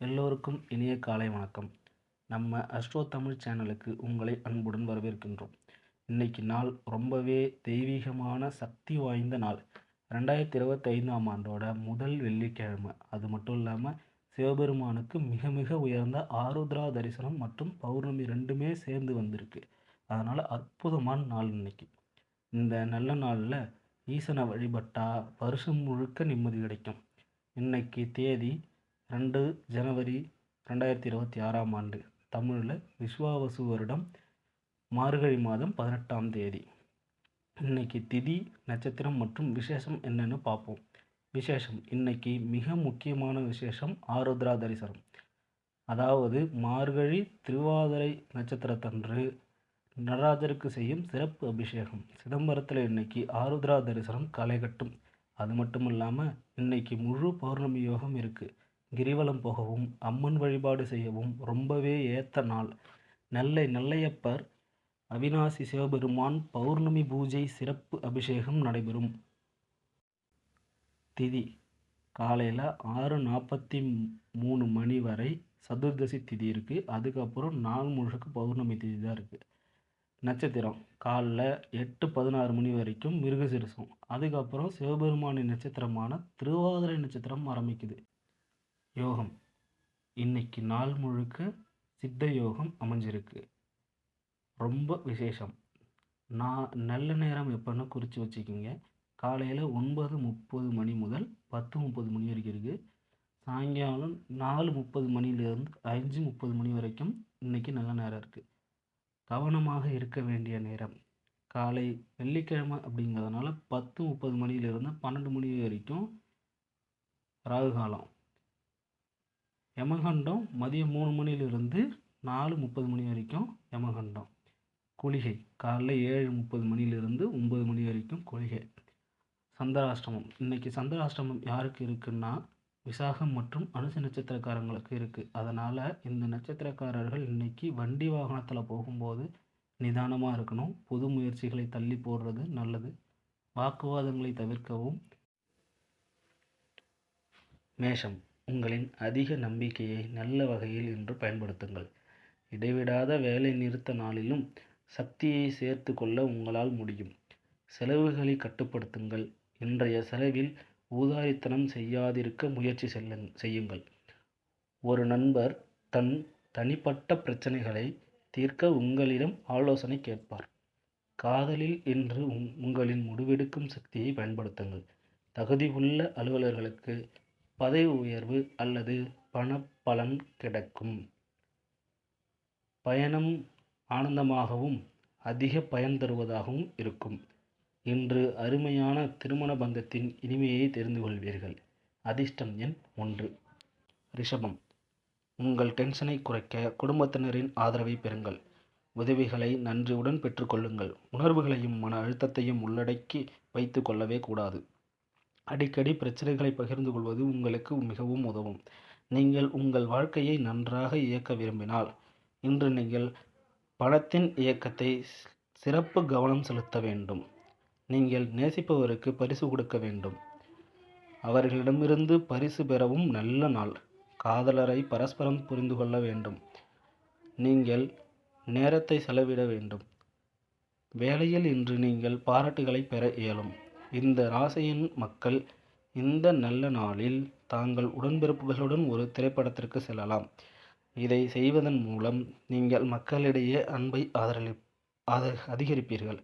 எல்லோருக்கும் இனிய காலை வணக்கம். நம்ம அஸ்ட்ரோ தமிழ் சேனலுக்கு உங்களை அன்புடன் வரவேற்கின்றோம். இன்னைக்கு நாள் ரொம்பவே தெய்வீகமான சக்தி வாய்ந்த நாள். 2025ஆம் ஆண்டோட முதல் வெள்ளிக்கிழமை. அது மட்டும் இல்லாமல் சிவபெருமானுக்கு மிக மிக உயர்ந்த ஆருத்ரா தரிசனம் மற்றும் பௌர்ணமி ரெண்டுமே சேர்ந்து வந்திருக்கு. அதனால் அற்புதமான நாள் இன்னைக்கு. இந்த நல்ல நாளில் ஈசனை வழிபட்டா வருஷம் முழுக்க நிம்மதி கிடைக்கும். இன்னைக்கு தேதி 2 ஜனவரி 2026ஆம் ஆண்டு. தமிழில் விஸ்வாவசு வருடம் மார்கழி மாதம் 18ஆம் தேதி. இன்னைக்கு திதி, நட்சத்திரம் மற்றும் விசேஷம் என்னன்னு பார்ப்போம். விசேஷம் இன்னைக்கு மிக முக்கியமான விசேஷம் ஆருத்ரா தரிசனம். அதாவது மார்கழி திருவாதிரை நட்சத்திரத்தன்று நடராஜருக்கு செய்யும் சிறப்பு அபிஷேகம். சிதம்பரத்தில் இன்னைக்கு ஆருத்ரா தரிசனம் களை கட்டும். அது மட்டும் இல்லாமல் இன்னைக்கு முழு பௌர்ணமி யோகம் இருக்குது. கிரிவலம் போகவும் அம்மன் வழிபாடு செய்யவும் ரொம்பவே ஏற்ற நாள். நெல்லையப்பர் அவிநாசி சிவபெருமான் பௌர்ணமி பூஜை சிறப்பு அபிஷேகம் நடைபெறும். திதி காலையில் 6:43 மணி வரை சதுர்தசி திதி இருக்குது. அதுக்கப்புறம் நாள் முழுக்க பௌர்ணமி திதி தான் இருக்குது. நட்சத்திரம் காலைல 8:16 மணி வரைக்கும் மிருகசிரிசம். அதுக்கப்புறம் சிவபெருமானின் நட்சத்திரமான திருவாதிரை நட்சத்திரம் ஆரம்பிக்குது. யோகம் இன்னைக்கு நாள் முழுக்க சித்த யோகம் அமைஞ்சிருக்கு. ரொம்ப விசேஷம். நல்ல நேரம் எப்போன்னு குறித்து வச்சுக்கிங்க. காலையில் 9:30 மணி முதல் 10:30 மணி வரைக்கும் இருக்குது. சாயங்காலம் 4:30 மணிலேருந்து 5:30 மணி வரைக்கும் இன்னைக்கு நல்ல நேரம் இருக்குது. கவனமாக இருக்க வேண்டிய நேரம் காலை வெள்ளிக்கிழமை அப்படிங்கிறதுனால 10:30 மணியிலிருந்து 12 மணி வரைக்கும் ராகு காலம். யமகண்டம் மதியம் 3 மணிலிருந்து 4:30 மணி வரைக்கும் யமகண்டம். குளிகை காலைல 7:30 மணிலிருந்து 9 மணி வரைக்கும் குளிகை. சந்திராஷ்டமம் இன்னைக்கு சந்திராஷ்டமம் யாருக்கு இருக்குன்னா விசாகம் மற்றும் அனுச நட்சத்திரக்காரங்களுக்கு இருக்குது. அதனால் இந்த நட்சத்திரக்காரர்கள் இன்னைக்கு வண்டி வாகனத்தில் போகும்போது நிதானமாக இருக்கணும். புது முயற்சிகளை தள்ளி போடுறது நல்லது. வாக்குவாதங்களை தவிர்க்கவும். மேஷம் உங்களின் அதிக நம்பிக்கையை நல்ல வகையில் இன்று பயன்படுத்துங்கள். இடைவிடாத வேலை நிறுத்த நாளிலும் சக்தியை சேர்த்து கொள்ள உங்களால் முடியும். செலவுகளை கட்டுப்படுத்துங்கள். இன்றைய செலவில் ஊதாரித்தனம் செய்யாதிருக்க முயற்சி செய்யுங்கள். ஒரு நண்பர் தன் தனிப்பட்ட பிரச்சனைகளை தீர்க்க உங்களிடம் ஆலோசனை கேட்பார். காதலில் இன்று உங்களின் முடிவெடுக்கும் சக்தியை பயன்படுத்துங்கள். தகுதி உள்ள அலுவலர்களுக்கு பதவி உயர்வு அல்லது பண பலன் கிடைக்கும். பயணம் ஆனந்தமாகவும் அதிக பயன் தருவதாகவும் இருக்கும். இன்று அருமையான திருமண பந்தத்தின் இனிமையை தெரிந்து கொள்வீர்கள். அதிர்ஷ்டம் எண் 1. ரிஷபம் உங்கள் டென்ஷனை குறைக்க குடும்பத்தினரின் ஆதரவை பெறுங்கள். உதவிகளை நன்றியுடன் பெற்றுக்கொள்ளுங்கள். உணர்வுகளையும் மன அழுத்தத்தையும் உள்ளடக்கி வைத்து கொள்ளவே கூடாது. அடிக்கடி பிரச்சனைகளை பகிர்ந்து கொள்வது உங்களுக்கு மிகவும் உதவும். நீங்கள் உங்கள் வாழ்க்கையை நன்றாக இயக்க விரும்பினால் இன்று நீங்கள் பணத்தின் இயக்கத்தை சிறப்பு கவனம் செலுத்த வேண்டும். நீங்கள் நேசிப்பவருக்கு பரிசு கொடுக்க வேண்டும். அவர்களிடமிருந்து பரிசு பெறவும் நல்ல நாள். காதலரை பரஸ்பரம் புரிந்து கொள்ள வேண்டும். நீங்கள் நேரத்தை செலவிட வேண்டும். வேலையில் இன்று நீங்கள் பாராட்டுகளை பெற இயலும். இந்த ராசியின் மக்கள் இந்த நல்ல நாளில் தாங்கள் உடன்பிறப்புகளுடன் ஒரு திரைப்படத்திற்கு செல்லலாம். இதை செய்வதன் மூலம் நீங்கள் மக்களிடையே அன்பை அதிகரிப்பீர்கள்.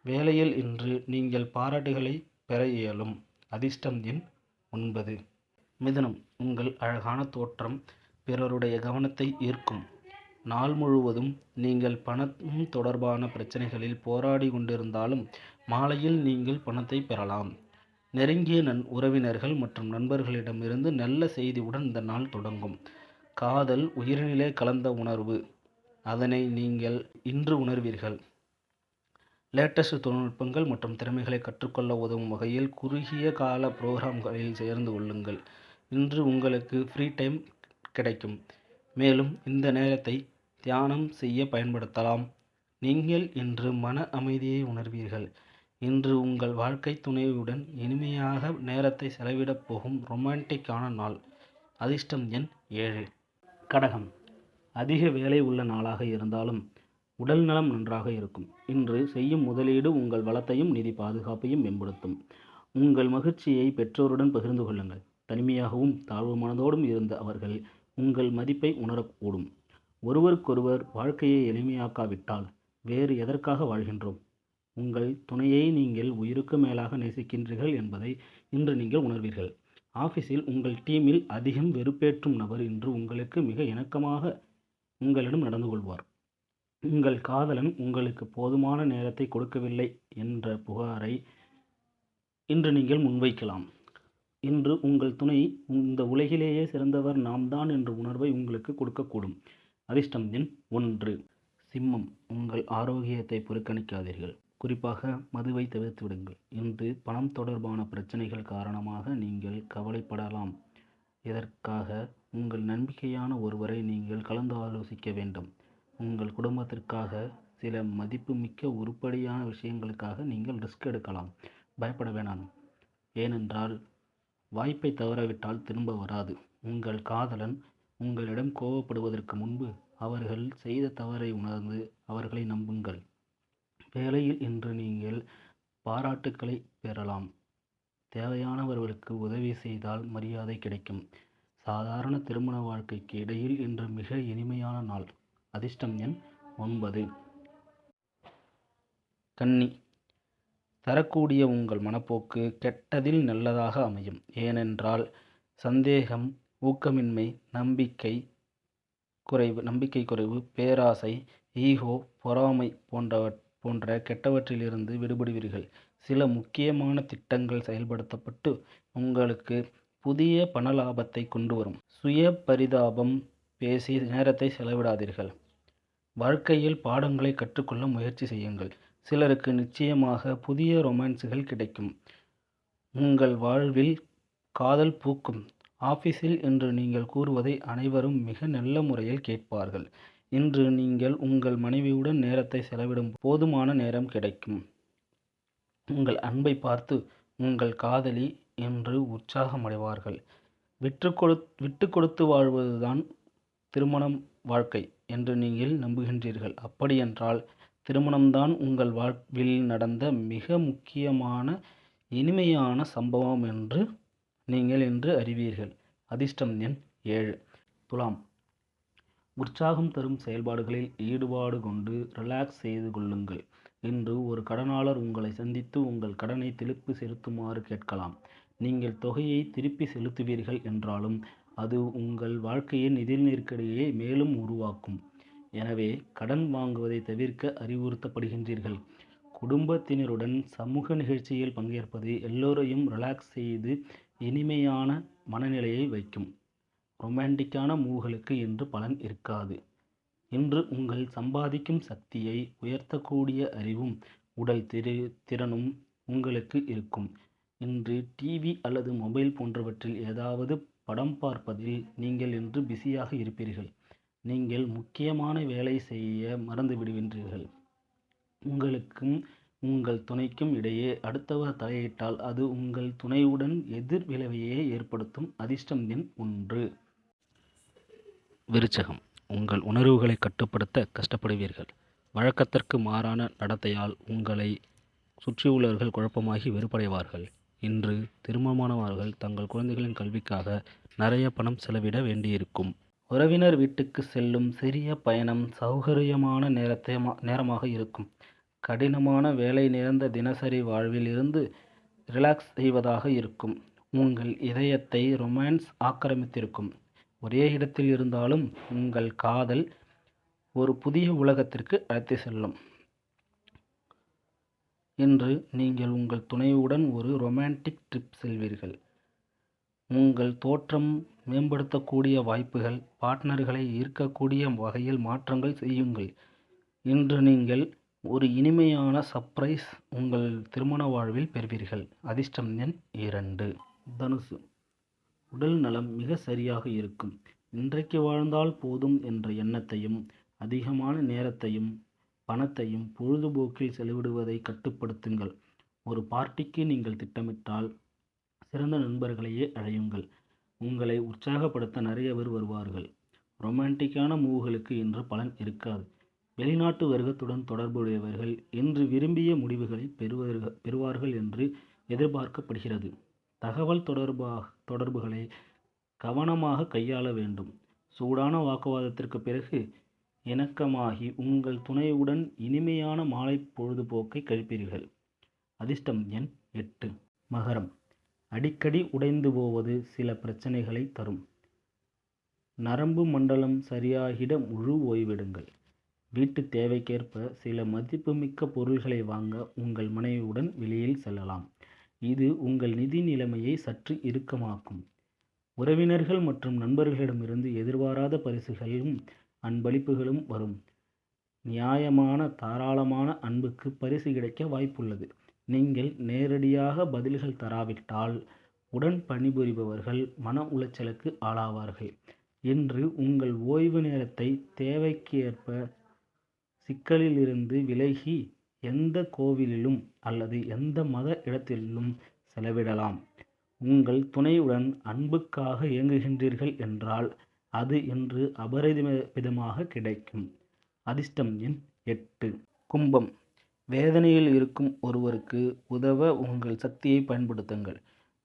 வேலையில் இன்று நீங்கள் பாராட்டுகளை பெற இயலும். அதிர்ஷ்டம் எண் 9. மிதுனம் உங்கள் அழகான தோற்றம் பிறருடைய கவனத்தை ஈர்க்கும். நாள் முழுவதும் நீங்கள் பணம் தொடர்பான பிரச்சனைகளில் போராடி கொண்டிருந்தாலும் மாலையில் நீங்கள் பணத்தை பெறலாம். நெருங்கிய உறவினர்கள் மற்றும் நண்பர்களிடமிருந்து நல்ல செய்தியுடன் இந்த நாள் தொடங்கும். காதல் உயிரினிலே கலந்த உணர்வு. அதனை நீங்கள் இன்று உணர்வீர்கள். லேட்டஸ்ட் தொழில்நுட்பங்கள் மற்றும் திறமைகளை கற்றுக்கொள்ள உதவும் வகையில் குறுகிய கால புரோகிராம்களில் சேர்ந்து கொள்ளுங்கள். இன்று உங்களுக்கு ஃப்ரீ டைம் கிடைக்கும். மேலும் இந்த நேரத்தை தியானம் செய்ய பயன்படுத்தலாம். நீங்கள் இன்று மன அமைதியை உணர்வீர்கள். இன்று உங்கள் வாழ்க்கை துணையுடன் இனிமையாக நேரத்தை செலவிடப் போகும் ரொமான்டிக்கான நாள். அதிர்ஷ்டம் எண் 7. கடகம். அதிக வேலை உள்ள நாளாக இருந்தாலும் உடல் நலம் நன்றாக இருக்கும். இன்று செய்யும் முதலீடு உங்கள் வளத்தையும் நிதி பாதுகாப்பையும் மேம்படுத்தும். உங்கள் மகிழ்ச்சியை பெற்றோருடன் பகிர்ந்து கொள்ளுங்கள். தனிமையாகவும் தாழ்வு மனதோடும் இருந்த அவர்கள் உங்கள் மதிப்பை உணரக்கூடும். ஒருவருக்கொருவர் வாழ்க்கையை எளிமையாக்காவிட்டால் வேறு எதற்காக வாழ்கின்றோம்? உங்கள் துணையை நீங்கள் உயிருக்கு மேலாக நேசிக்கின்றீர்கள் என்பதை இன்று நீங்கள் உணர்வீர்கள். ஆஃபீஸில் உங்கள் டீமில் அதிகம் வெறுப்பேற்றும் நபர் இன்று உங்களுக்கு மிக இணக்கமாக உங்களிடம் நடந்து கொள்வார். உங்கள் காதலன் உங்களுக்கு போதுமான நேரத்தை கொடுக்கவில்லை என்ற புகாரை இன்று நீங்கள் முன்வைக்கலாம். இன்று உங்கள் துணை இந்த உலகிலேயே சிறந்தவர் நாம் தான் என்ற உணர்வை உங்களுக்கு கொடுக்கக்கூடும். அதிர்ஷ்டம் எண் 1. சிம்மம். உங்கள் ஆரோக்கியத்தை புறக்கணிக்காதீர்கள். குறிப்பாக மதுவை தவிர்த்து விடுங்கள். இன்று பணம் தொடர்பான பிரச்சனைகள் காரணமாக நீங்கள் கவலைப்படலாம். இதற்காக உங்கள் நம்பிக்கையான ஒருவரை நீங்கள் கலந்து ஆலோசிக்க வேண்டும். உங்கள் குடும்பத்திற்காக சில மதிப்புமிக்க உருப்படியான விஷயங்களுக்காக நீங்கள் ரிஸ்க் எடுக்கலாம். பயப்பட வேணாம். ஏனென்றால் வாய்ப்பை தவறவிட்டால் திரும்ப வராது. உங்கள் காதலன் உங்களிடம் கோபப்படுவதற்கு முன்பு அவர்கள் செய்த தவறை உணர்ந்து அவர்களை நம்புங்கள். வேலையில் இன்று நீங்கள் பாராட்டுக்களை பெறலாம். தேவையானவர்களுக்கு உதவி செய்தால் மரியாதை கிடைக்கும். சாதாரண திருமண வாழ்க்கைக்கு இடையில் இன்று மிக இனிமையான நாள். அதிர்ஷ்டம் எண் 9. கன்னி. தரக்கூடிய உங்கள் மனப்போக்கு கெட்டதில் நல்லதாக அமையும். ஏனென்றால் சந்தேகம், ஊக்கமின்மை, நம்பிக்கை குறைவு, பேராசை, ஈகோ, பொறாமை போன்ற கெட்டவற்றிலிருந்து விடுபடுவீர்கள். சில முக்கியமான திட்டங்கள் செயல்படுத்தப்பட்டு உங்களுக்கு புதிய பண லாபத்தை கொண்டு வரும். சுய பரிதாபம் பேசி நேரத்தை செலவிடாதீர்கள். வாழ்க்கையில் பாடங்களை கற்றுக்கொள்ள முயற்சி செய்யுங்கள். சிலருக்கு நிச்சயமாக புதிய ரொமான்ஸுகள் கிடைக்கும். உங்கள் வாழ்வில் காதல் பூக்கும். ஆஃபீஸில் இன்று நீங்கள் கூறுவதை அனைவரும் மிக நல்ல முறையில் கேட்பார்கள். இன்று நீங்கள் உங்கள் மனைவியுடன் நேரத்தை செலவிடும் போதுமான நேரம் கிடைக்கும். உங்கள் அன்பை பார்த்து உங்கள் காதலி என்று உற்சாகமடைவார்கள். விட்டு கொடுத்து வாழ்வதுதான் திருமணம் வாழ்க்கை என்று நீங்கள் நம்புகின்றீர்கள். அப்படியென்றால் திருமணம்தான் உங்கள் வாழ்வில் நடந்த மிக முக்கியமான இனிமையான சம்பவம் என்று நீங்கள் இன்று அறிவீர்கள். அதிர்ஷ்டம் எண் 7. துலாம். உற்சாகம் தரும் செயல்பாடுகளில் ஈடுபாடு கொண்டு ரிலாக்ஸ் செய்து கொள்ளுங்கள். இன்று ஒரு கடனாளர் உங்களை சந்தித்து உங்கள் கடனை திருப்பி செலுத்துமாறு கேட்கலாம். நீங்கள் தொகையை திருப்பி செலுத்துவீர்கள் என்றாலும் அது உங்கள் வாழ்க்கையின் நிதி நெருக்கடியை மேலும் உருவாக்கும். எனவே கடன் வாங்குவதை தவிர்க்க அறிவுறுத்தப்படுகின்றீர்கள். குடும்பத்தினருடன் சமூக நிகழ்ச்சியில் பங்கேற்பது எல்லோரையும் ரிலாக்ஸ் செய்து இனிமையான மனநிலையை வைக்கும். ரொமான்டிக்கான மூவ்களுக்கு இன்று பலன் இருக்காது. இன்று உங்கள் சம்பாதிக்கும் சக்தியை உயர்த்தக்கூடிய அறிவும் உடல் திறனும் உங்களுக்கு இருக்கும். இன்று டிவி அல்லது மொபைல் போன்றவற்றில் ஏதாவது படம் பார்ப்பதில் நீங்கள் இன்று பிஸியாக இருப்பீர்கள். நீங்கள் முக்கியமான வேலை செய்ய மறந்து விடுகின்றீர்கள். உங்களுக்கும் உங்கள் துணைக்கும் இடையே அடுத்தவர் தலையிட்டால் அது உங்கள் துணையுடன் எதிர் விளைவையே ஏற்படுத்தும். அதிர்ஷ்டம் எண் 1. விருச்சகம். உங்கள் உணர்வுகளை கட்டுப்படுத்த கஷ்டப்படுவீர்கள். வழக்கத்திற்கு மாறான நடத்தையால் உங்களை சுற்றியுள்ளவர்கள் குழப்பமாகி வெறுப்படைவார்கள். இன்று திருமணமானவர்கள் தங்கள் குழந்தைகளின் கல்விக்காக நிறைய பணம் செலவிட வேண்டியிருக்கும். உறவினர் வீட்டுக்கு செல்லும் சிறிய பயணம் சௌகரியமான நேரமாக இருக்கும். கடினமான வேலை நிறைந்த தினசரி வாழ்வில் இருந்து ரிலாக்ஸ் செய்வதாக இருக்கும். உங்கள் இதயத்தை ரொமான்ஸ் ஆக்கிரமித்திருக்கும். ஒரே இடத்தில் இருந்தாலும் உங்கள் காதல் ஒரு புதிய உலகத்திற்கு அழைத்து செல்லும். இன்று நீங்கள் உங்கள் துணையுடன் ஒரு ரொமான்டிக் ட்ரிப் செல்வீர்கள். உங்கள் தோற்றம் மேம்படுத்தக்கூடிய வாய்ப்புகள், பார்ட்னர்களை ஈர்க்கக்கூடிய வகையில் மாற்றங்கள் செய்யுங்கள். இன்று நீங்கள் ஒரு இனிமையான சர்ப்ரைஸ் உங்கள் திருமண வாழ்வில் பெறுவீர்கள். அதிர்ஷ்டம் எண் 2. தனுசு. உடல் நலம் மிக சரியாக இருக்கும். இன்றைக்கு வாழ்ந்தால் போதும் என்ற எண்ணத்தையும் அதிகமான நேரத்தையும் பணத்தையும் பொழுதுபோக்கில் செலவிடுவதை கட்டுப்படுத்துங்கள். ஒரு பார்ட்டிக்கு நீங்கள் திட்டமிட்டால் சிறந்த நண்பர்களையே அழையுங்கள். உங்களை உற்சாகப்படுத்த நிறைய பேர் வருவார்கள். ரொமான்டிக்கான மூவ்களுக்கு இன்று பலன் இருக்காது. வெளிநாட்டு வர்க்கத்துடன் தொடர்புடையவர்கள் இன்று விரும்பிய முடிவுகளை பெறுவார்கள் என்று எதிர்பார்க்கப்படுகிறது. தகவல் தொடர்புகளை கவனமாக கையாள வேண்டும். சூடான வாக்குவாதத்திற்கு பிறகு இணக்கமாகி உங்கள் துணையுடன் இனிமையான மாலை பொழுதுபோக்கை கழிப்பீர்கள். அதிர்ஷ்டம் எண் 8. மகரம். அடிக்கடி உடைந்து போவது சில பிரச்சனைகளை தரும். நரம்பு மண்டலம் சரியாகிட முழு ஓய்வெடுங்கள். வீட்டு தேவைக்கேற்ப சில மதிப்புமிக்க பொருள்களை வாங்க உங்கள் மனைவியுடன் வெளியில் செல்லலாம். இது உங்கள் நிதி நிலைமையை சற்று இறுக்கமாக்கும். உறவினர்கள் மற்றும் நண்பர்களிடமிருந்து எதிர்பாராத பரிசுகளும் அன்பளிப்புகளும் வரும். நியாயமான தாராளமான அன்புக்கு பரிசு கிடைக்க வாய்ப்புள்ளது. நீங்கள் நேரடியாக பதில்கள் தராவிட்டால் உடன் பணிபுரிபவர்கள் மன உளைச்சலுக்கு ஆளாவார்கள். இன்று உங்கள் ஓய்வு நேரத்தை தேவைக்கு ஏற்ப சிக்கலில் இருந்து விலகி எந்த கோவிலிலும் அல்லது எந்த மத இடத்திலும் செலவிடலாம். உங்கள் துணையுடன் அன்புக்காக இயங்குகின்றீர்கள் என்றால் அது இன்று அபரிமிதமாக கிடைக்கும். அதிர்ஷ்டம் எண் 8. கும்பம். வேதனையில் இருக்கும் ஒருவருக்கு உதவ உங்கள் சக்தியை பயன்படுத்துங்கள்.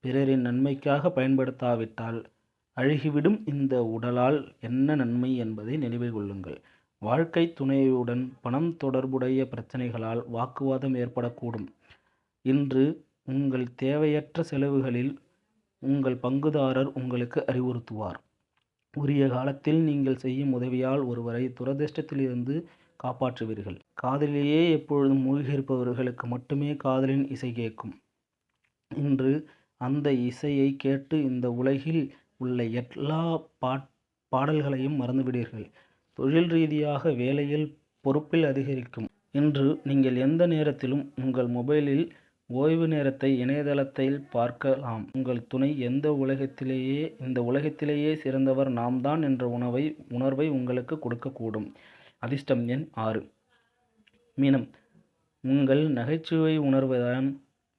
பிறரின் நன்மைக்காக பயன்படுத்தாவிட்டால் அழுகிவிடும் இந்த உடலால் என்ன நன்மை என்பதை நினைவில் கொள்ளுங்கள். வாழ்க்கை துணையுடன் பணம் தொடர்புடைய பிரச்சனைகளால் வாக்குவாதம் ஏற்படக்கூடும். இன்று உங்கள் தேவையற்ற செலவுகளில் உங்கள் பங்குதாரர் உங்களுக்கு அறிவுறுத்துவார். உரிய காலத்தில் நீங்கள் செய்யும் உதவியால் ஒருவரை துரதிர்ஷ்டத்திலிருந்து காப்பாற்றுவீர்கள். காதலிலேயே எப்பொழுதும் மூழ்கியிருப்பவர்களுக்கு மட்டுமே காதலின் இசை கேட்கும். இன்று அந்த இசையை கேட்டு இந்த உலகில் உள்ள எல்லா பாடல்களையும் மறந்துவிடுவீர்கள். தொழில் ரீதியாக வேலையில் பொறுப்பில் அதிகரிக்கும். இன்று நீங்கள் எந்த நேரத்திலும் உங்கள் மொபைலில் ஓய்வு நேரத்தை இணையதளத்தில் பார்க்கலாம். உங்கள் துணை இந்த உலகத்திலேயே சிறந்தவர் நாம் தான் என்ற உணர்வை உங்களுக்கு கொடுக்கக்கூடும். அதிர்ஷ்டம் எண் 6. மீனம். உங்கள் நகைச்சுவை உணர்வுதான்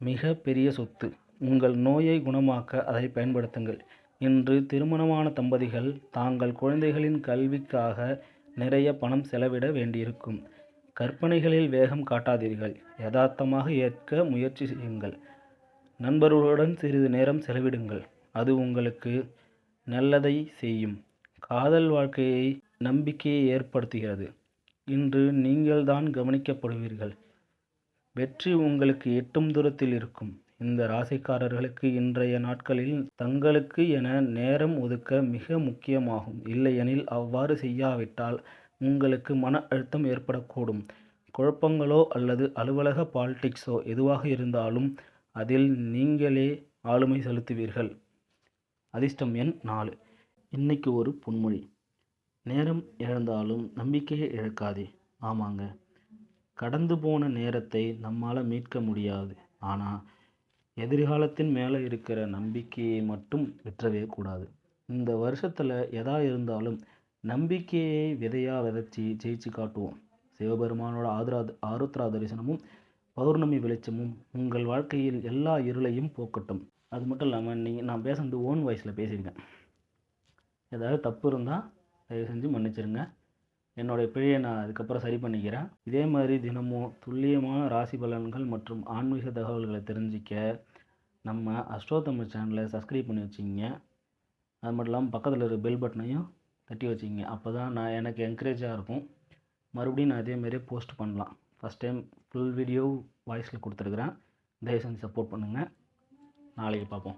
மிக பெரிய சொத்து. உங்கள் நோயை குணமாக்க அதை பயன்படுத்துங்கள். இன்று திருமணமான தம்பதிகள் தாங்கள் குழந்தைகளின் கல்விக்காக நிறைய பணம் செலவிட வேண்டியிருக்கும். கற்பனைகளில் வேகம் காட்டாதீர்கள். யதார்த்தமாக ஏற்க முயற்சி செய்யுங்கள். நண்பர்களுடன் சிறிது நேரம் செலவிடுங்கள். அது உங்களுக்கு நல்லதை செய்யும். காதல் வாழ்க்கையை நம்பிக்கையை ஏற்படுத்துகிறது. இன்று நீங்கள்தான் கவனிக்கப்படுவீர்கள். வெற்றி உங்களுக்கு எட்டும் தூரத்தில் இருக்கும். இந்த ராசிக்காரர்களுக்கு இன்றைய நாட்களில் தங்களுக்கு என நேரம் ஒதுக்க மிக முக்கியமாகும். இல்லையெனில் அவ்வாறு செய்யாவிட்டால் உங்களுக்கு மன அழுத்தம் ஏற்படக்கூடும். குழப்பங்களோ அல்லது அலுவலக பாலிடிக்ஸோ எதுவாக இருந்தாலும் அதில் நீங்களே ஆளுமை செலுத்துவீர்கள். அதிர்ஷ்டம் எண் 4. இன்னைக்கு ஒரு பொன்மொழி. நேரம் இழந்தாலும் நம்பிக்கையை இழக்காதே. ஆமாங்க, கடந்து போன நேரத்தை நம்மால் மீட்க முடியாது. ஆனால் எதிர்காலத்தின் மேலே இருக்கிற நம்பிக்கையை மட்டும் விட்டுறவே கூடாது. இந்த வருஷத்தில் எதா இருந்தாலும் நம்பிக்கையை விதையாக விதைச்சி ஜெயிச்சு காட்டுவோம். சிவபெருமானோட ஆருத்ரா தரிசனமும் பௌர்ணமி வெளிச்சமும் உங்கள் வாழ்க்கையில் எல்லா இருளையும் போக்கட்டும். அது மட்டும் இல்லாமல் நான் பேசுறது ஓன் வாய்ஸில் பேசியிருக்கேன். ஏதாவது தப்பு இருந்தால் தயவு செஞ்சு மன்னிச்சிருங்க. என்னுடைய பிழையை நான் அதுக்கப்புறம் சரி பண்ணிக்கிறேன். இதே மாதிரி தினமும் துல்லியமான ராசி பலன்கள் மற்றும் ஆன்மீக தகவல்களை தெரிஞ்சிக்க நம்ம அஸ்ட்ரோ தமிழ் சேனலை சப்ஸ்கிரைப் பண்ணி வச்சுக்கிங்க. அது மட்டும் இல்லாமல் பக்கத்தில் இருக்கிற பெல் பட்டனையும் தட்டி வச்சுக்கிங்க. அப்போ தான் எனக்கு என்கரேஜாக இருக்கும். மறுபடியும் நான் அதேமாதிரியே போஸ்ட் பண்ணலாம். ஃபஸ்ட் டைம் ஃபுல் வீடியோ வாய்ஸில் கொடுத்துருக்குறேன். தயவு செஞ்சு சப்போர்ட் பண்ணுங்கள். நாளைக்கு பார்ப்போம்.